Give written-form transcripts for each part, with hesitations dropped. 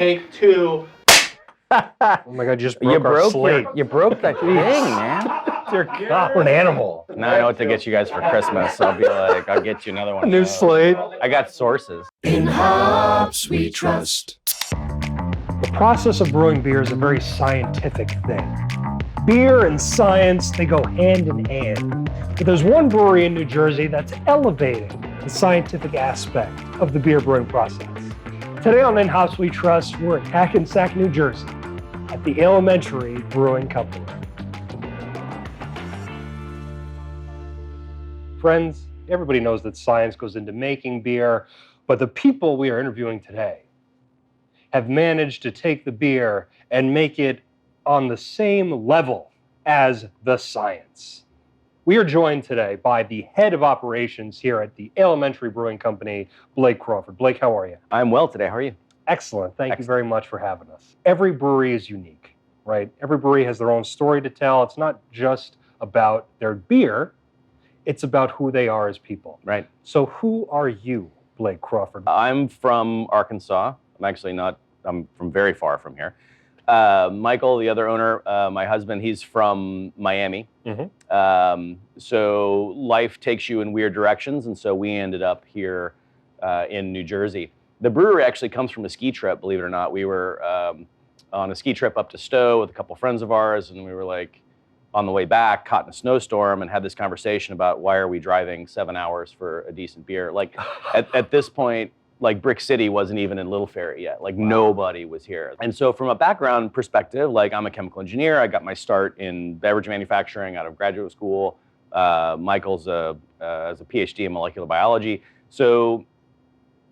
Take two. Oh my God, you just broke our slate. You broke that thing, man. Dear God, we're an animal. Now I know what to get you guys for Christmas. I'll be like, I'll get you another one. A new slate. I got sources. In hops we trust. The process of brewing beer is a very scientific thing. Beer and science, they go hand in hand. But there's one brewery in New Jersey that's elevating the scientific aspect of the beer brewing process. Today on In Hops We Trust, we're at Hackensack, New Jersey, at the Alementary Brewing Company. Friends, everybody knows that science goes into making beer, but the people we are interviewing today have managed to take the beer and make it on the same level as the science. We are joined today by the head of operations here at the Alementary Brewing Company, Blake Crawford. Blake, how are you? I'm well today. How are you? Excellent. Thank you very much for having us. Every brewery is unique, right? Every brewery has their own story to tell. It's not just about their beer, it's about who they are as people. Right. So who are you, Blake Crawford? I'm from Arkansas. I'm from very far from here. Michael, the other owner, my husband, he's from Miami. Mm-hmm. So life takes you in weird directions, and so we ended up here in New Jersey. The brewery actually comes from a ski trip, believe it or not. We were on a ski trip up to Stowe with a couple friends of ours, and we were like on the way back, caught in a snowstorm, and had this conversation about why are we driving 7 hours for a decent beer. Like at this point, like Brick City wasn't even in Little Ferry yet. Like nobody was here. And so from a background perspective, like I'm a chemical engineer. I got my start in beverage manufacturing out of graduate school. Michael's as a PhD in molecular biology. So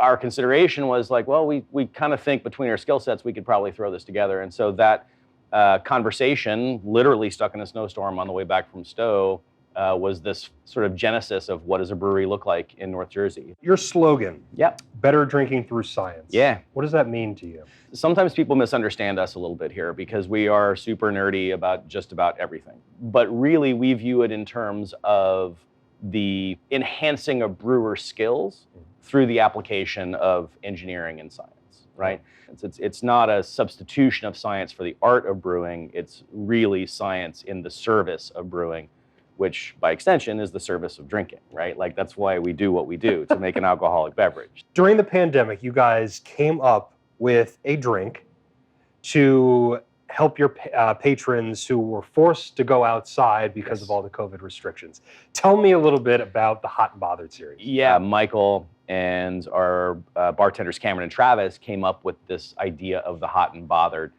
our consideration was like, well, we kind of think between our skill sets, we could probably throw this together. And so that conversation, literally stuck in a snowstorm on the way back from Stowe, was this sort of genesis of what does a brewery look like in North Jersey. Your slogan, Yep. better drinking through science. Yeah. What does that mean to you? Sometimes people misunderstand us a little bit here because we are super nerdy about just about everything. But really, we view it in terms of the enhancing of brewer skills through the application of engineering and science, right? It's not a substitution of science for the art of brewing. It's really science in the service of brewing, which by extension is the service of drinking, right? Like that's why we do what we do, to make an alcoholic beverage. During the pandemic, you guys came up with a drink to help your patrons who were forced to go outside because of all the COVID restrictions. Tell me a little bit about the Hot and Bothered series. Yeah, Michael and our bartenders Cameron and Travis came up with this idea of the Hot and Bothered,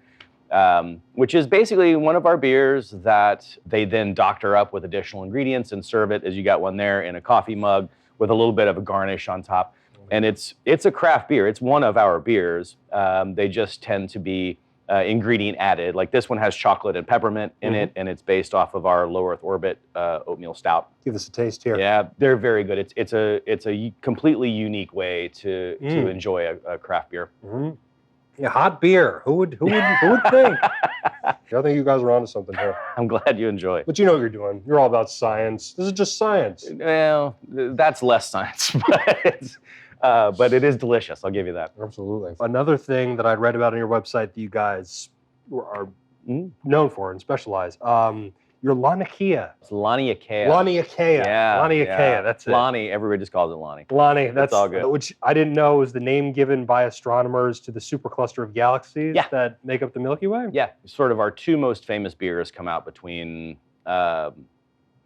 which is basically one of our beers that they then doctor up with additional ingredients and serve it, as you got one there, in a coffee mug with a little bit of a garnish on top. And it's a craft beer. It's one of our beers. They just tend to be ingredient added. Like this one has chocolate and peppermint in it, and it's based off of our Low Earth Orbit oatmeal stout. Give us a taste here. Yeah, they're very good. It's a completely unique way to enjoy a craft beer. Mm-hmm. Yeah, hot beer. Who would think? I think you guys are onto something here. I'm glad you enjoy. But you know what you're doing. You're all about science. This is just science. Well, that's less science, but it is delicious. I'll give you that. Absolutely. Another thing that I'd read about on your website that you guys are known for and specialize, your Laniakea. It's Laniakea. Laniakea. Yeah. Laniakea, that's it. Lonnie, everybody just calls it Lonnie. Lonnie, that's all good. Which I didn't know was the name given by astronomers to the supercluster of galaxies that make up the Milky Way? Yeah, sort of our two most famous beers come out between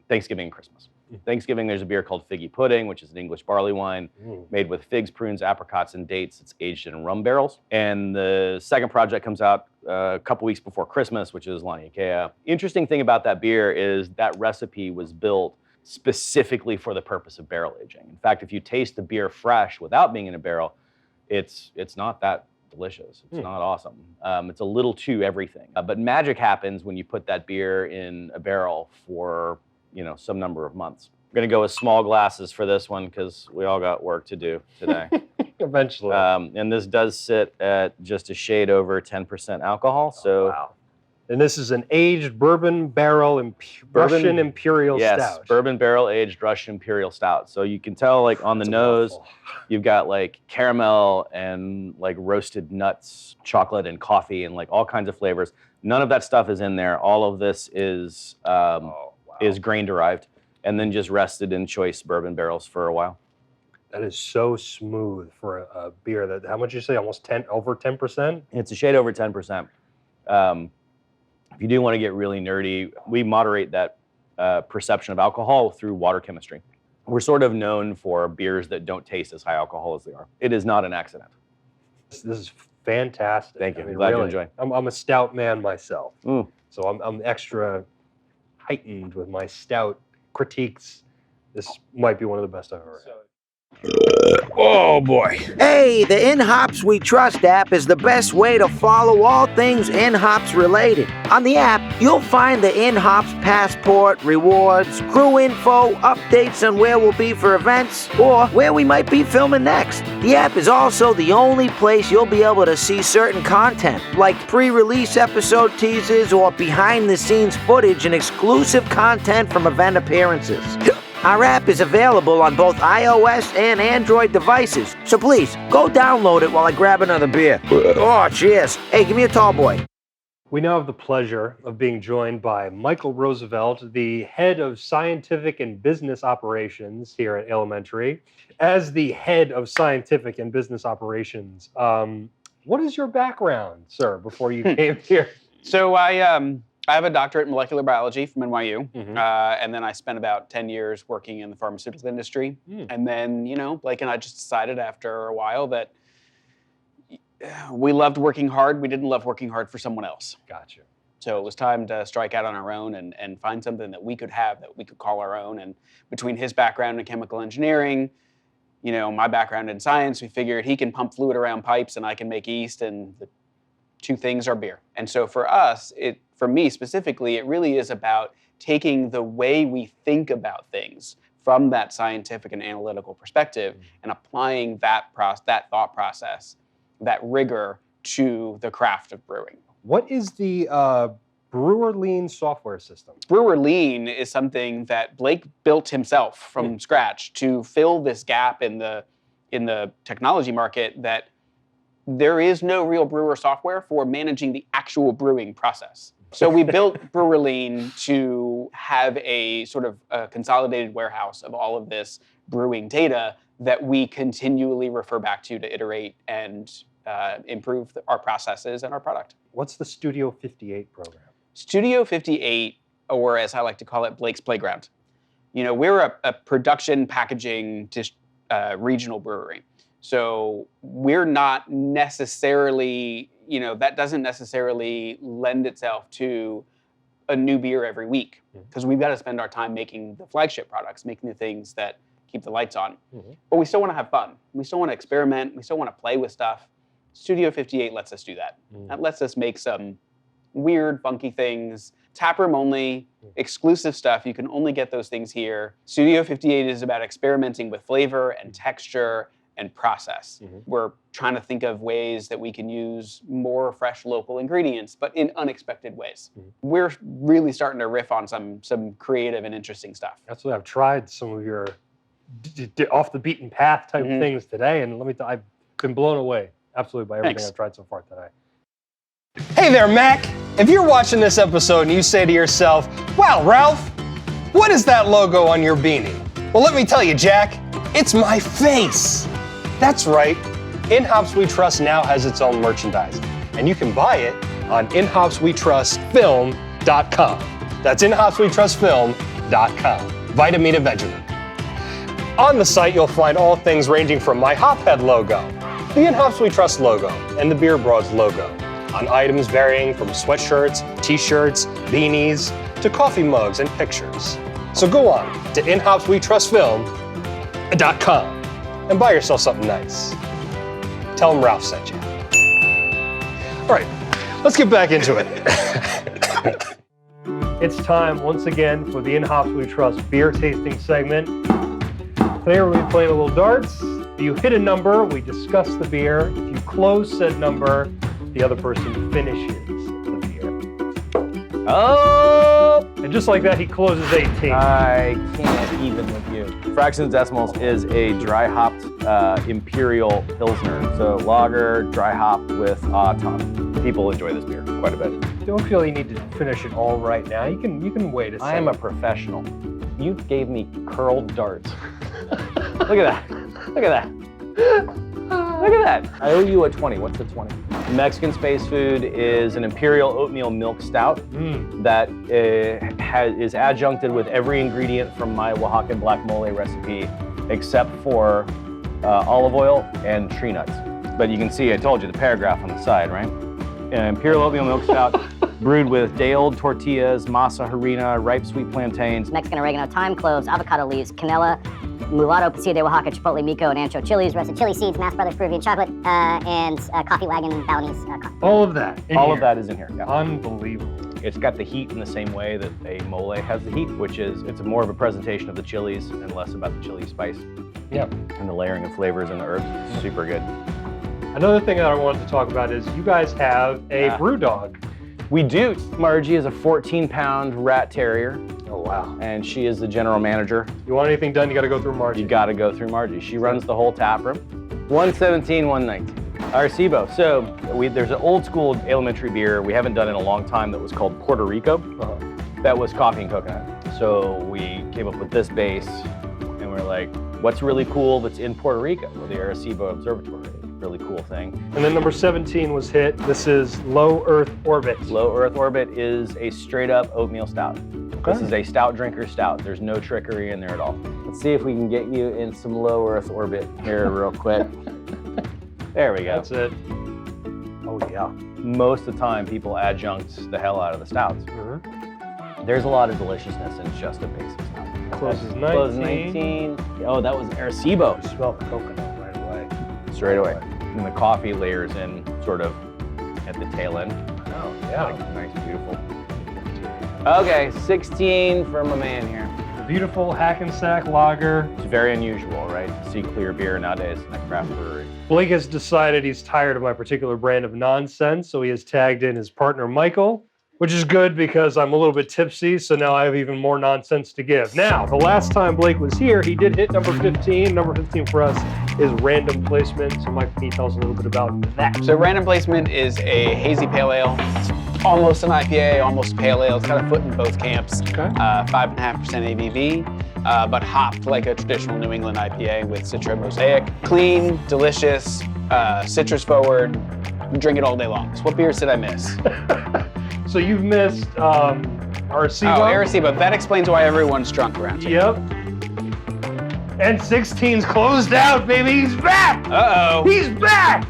Thanksgiving and Christmas. Thanksgiving, there's a beer called Figgy Pudding, which is an English barley wine made with figs, prunes, apricots, and dates. It's aged in rum barrels. And the second project comes out a couple weeks before Christmas, which is Laniakea. Interesting thing about that beer is that recipe was built specifically for the purpose of barrel aging. In fact, if you taste the beer fresh without being in a barrel, it's not that delicious. It's not awesome. It's a little too everything. But magic happens when you put that beer in a barrel for some number of months. I'm gonna go with small glasses for this one because we all got work to do today. Eventually. And this does sit at just a shade over 10% alcohol. So wow. And this is an aged bourbon barrel Russian Imperial Stout. Yes, bourbon barrel aged Russian Imperial Stout. So you can tell like on the nose, you've got like caramel and like roasted nuts, chocolate and coffee and like all kinds of flavors. None of that stuff is in there. All of this is grain derived and then just rested in choice bourbon barrels for a while. That is so smooth for a beer. That how much did you say? Almost over 10%? It's a shade over 10%. If you do want to get really nerdy, we moderate that perception of alcohol through water chemistry. We're sort of known for beers that don't taste as high alcohol as they are. It is not an accident. This is fantastic. Thank you. Glad you enjoy. I'm a stout man myself, so I'm extra heightened with my stout critiques. This might be one of the best I've ever had. Oh boy. Hey, the In Hops We Trust app is the best way to follow all things In Hops related. On the app, you'll find the In Hops passport, rewards, crew info, updates on where we'll be for events, or where we might be filming next. The app is also the only place you'll be able to see certain content, like pre-release episode teasers or behind-the-scenes footage and exclusive content from event appearances. Our app is available on both iOS and Android devices, so please, go download it while I grab another beer. Oh, cheers. Hey, give me a tall boy. We now have the pleasure of being joined by Michael Roosevelt, the head of scientific and business operations here at Alementary. As the head of scientific and business operations, what is your background, sir, before you came here? So I have a doctorate in molecular biology from NYU, and then I spent about 10 years working in the pharmaceutical industry. And then, Blake and I just decided after a while that we loved working hard. We didn't love working hard for someone else. Gotcha. So it was time to strike out on our own and find something that we could have, that we could call our own. And between his background in chemical engineering, my background in science, we figured he can pump fluid around pipes and I can make yeast, and the two things are beer. And so for us, for me specifically, it really is about taking the way we think about things from that scientific and analytical perspective and applying that thought process, that rigor to the craft of brewing. What is the Brewer Lean software system? Brewer Lean is something that Blake built himself from scratch to fill this gap in the technology market that there is no real brewer software for managing the actual brewing process. So we built Brewer Lean to have a sort of a consolidated warehouse of all of this brewing data that we continually refer back to iterate and improve our processes and our product. What's the Studio 58 program? Studio 58, or as I like to call it, Blake's Playground. We're a production packaging regional brewery. So we're not necessarily, that doesn't necessarily lend itself to a new beer every week, because we've got to spend our time making the flagship products, making the things that keep the lights on. But we still want to have fun. We still want to experiment. We still want to play with stuff. Studio 58 lets us do that. That lets us make some weird, funky things, taproom only, exclusive stuff. You can only get those things here. Studio 58 is about experimenting with flavor and texture and process. We're trying to think of ways that we can use more fresh local ingredients, but in unexpected ways. We're really starting to riff on some creative and interesting stuff. That's what I've tried some of your off the beaten path type things today, and let me tell you, I've been blown away absolutely by everything I've tried so far today. Hey there, Mac. If you're watching this episode and you say to yourself, "Wow, Ralph, what is that logo on your beanie?" Well, let me tell you, Jack, it's my face. That's right. In Hops We Trust now has its own merchandise, and you can buy it on inhopswetrustfilm.com. That's inhopswetrustfilm.com. Vitamina Vegemite. On the site, you'll find all things ranging from my Hophead logo, the In Hops We Trust logo, and the Beer Broads logo, on items varying from sweatshirts, t-shirts, beanies, to coffee mugs and pictures. So go on to inhopswetrustfilm.com and buy yourself something nice. Tell them Ralph sent you. All right, let's get back into it. It's time once again for the In Hops We Trust beer tasting segment. Today we're going to be playing a little darts. If you hit a number, we discuss the beer. If you close said number, the other person finishes the beer. Oh! And just like that, he closes 18. I can't even with you. Fractions Decimals is a dry hopped imperial pilsner. So lager, dry hopped with autumn. People enjoy this beer quite a bit. Don't feel you need to finish it all right now. You can wait a second. I am a professional. You gave me curled darts. Look at that. Look at that. Look at that. I owe you a 20. What's the 20? Mexican Space Food is an imperial oatmeal milk stout that is adjuncted with every ingredient from my Oaxacan black mole recipe except for olive oil and tree nuts. But you can see, I told you, the paragraph on the side, right? Imperial oatmeal milk stout brewed with day-old tortillas, masa harina, ripe sweet plantains, Mexican oregano, thyme, cloves, avocado leaves, canela, mulatto, pasilla de Oaxaca, chipotle, mico, and ancho chilies, roasted chili seeds, Mass Brothers Peruvian chocolate, and coffee wagon Balinese coffee. all of that. all of that is in here. Yeah. Unbelievable. It's got the heat in the same way that a mole has the heat, which is, it's more of a presentation of the chilies and less about the chili spice. Yep. And the layering of flavors and the herbs. Super good. Another thing that I wanted to talk about is you guys have a brew dog. We do. Margie is a 14-pound rat terrier, Oh, wow. and she is the general manager. You want anything done, you got to go through Margie. You got to go through Margie. She runs the whole tap room. 117, 119. Arecibo. So there's an old school elementary beer we haven't done in a long time that was called Puerto Rico. That was coffee and coconut. So we came up with this base, and we're like, what's really cool that's in Puerto Rico? Well, the Arecibo Observatory. Really cool thing. And then number 17 was hit. This is Low Earth Orbit. Low Earth Orbit is a straight up oatmeal stout. This is a stout drinker stout. There's no trickery in there at all. Let's see if we can get you in some Low Earth Orbit here real quick. There we go. That's it. Oh, yeah. Most of the time, people adjunct the hell out of the stouts. There's a lot of deliciousness in just a basic stout. Closes 19. Closes 19. Oh, that was Arecibo. You smell the coconut right away. Straight away. And the coffee layers in sort of at the tail end. Oh, yeah. Nice, beautiful. Okay, 16 for my man here. The beautiful Hackensack Lager. It's very unusual, right? To see clear beer nowadays in a craft brewery. Blake has decided he's tired of my particular brand of nonsense, so he has tagged in his partner, Michael, which is good because I'm a little bit tipsy, so now I have even more nonsense to give. Now, the last time Blake was here, he did hit number 15. Number 15 for us is Random Placement. So Mike, can you tell us a little bit about that? So Random Placement is a hazy pale ale. It's almost an IPA, almost a pale ale. It's got a foot in both camps. Okay. 5.5% ABV, but hopped like a traditional New England IPA with Citra Mosaic. Clean, delicious, citrus forward. You drink it all day long. So what beers did I miss? So you've missed Arecibo. Oh, Arecibo. That explains why everyone's drunk around here. Yep. And 16's closed out, baby. He's back. Uh-oh. He's back.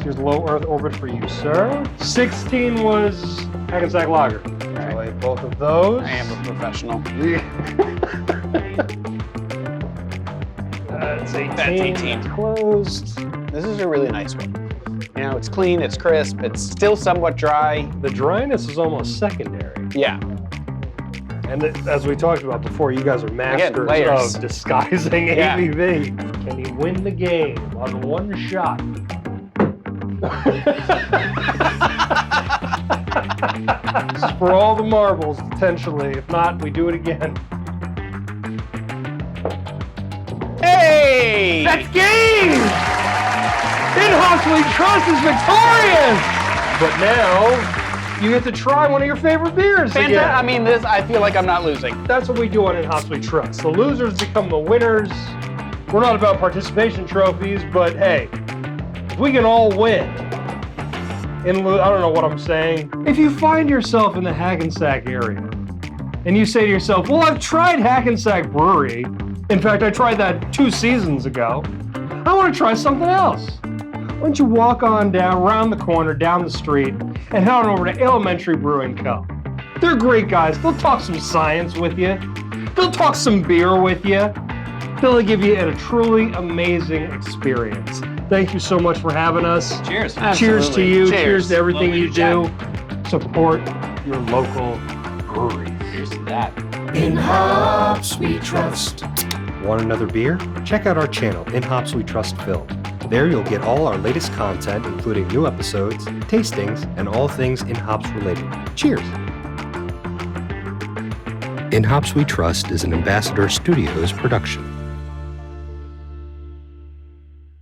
Here's Low Earth Orbit for you, sir. 16 was Hackensack Lager. Enjoy both of those. I am a professional. That's 18. That's 18. Closed. This is a really nice one. You know, it's clean, it's crisp, it's still somewhat dry. The dryness is almost secondary. Yeah. And as we talked about before, you guys are masters layers. of disguising Yeah. ABV. Can he win the game on one shot? Just for all the marbles, potentially. If not, we do it again. Hey! That's game! In-house we trust is victorious! But now, you get to try one of your favorite beers again. I mean, this, I feel like I'm not losing. That's what we do on In-House We Trust. The losers become the winners. We're not about participation trophies, but hey, if we can all win, I don't know what I'm saying. If you find yourself in the Hackensack area, and you say to yourself, well, I've tried Hackensack Brewery. In fact, I tried that 2 seasons ago. I want to try something else. Why don't you walk on down, around the corner, down the street, and head on over to Alementary Brewing Co. They're great guys. They'll talk some science with you. They'll talk some beer with you. They'll give you a truly amazing experience. Thank you so much for having us. Cheers. Cheers to you. Cheers. Cheers to everything Lovely you to do. Support your local breweries. Cheers to that. In hops we trust. Want another beer? Check out our channel, In Hops We Trust Film. There you'll get all our latest content, including new episodes, tastings, and all things In Hops related. Cheers! In Hops We Trust is an Ambassador Studios production.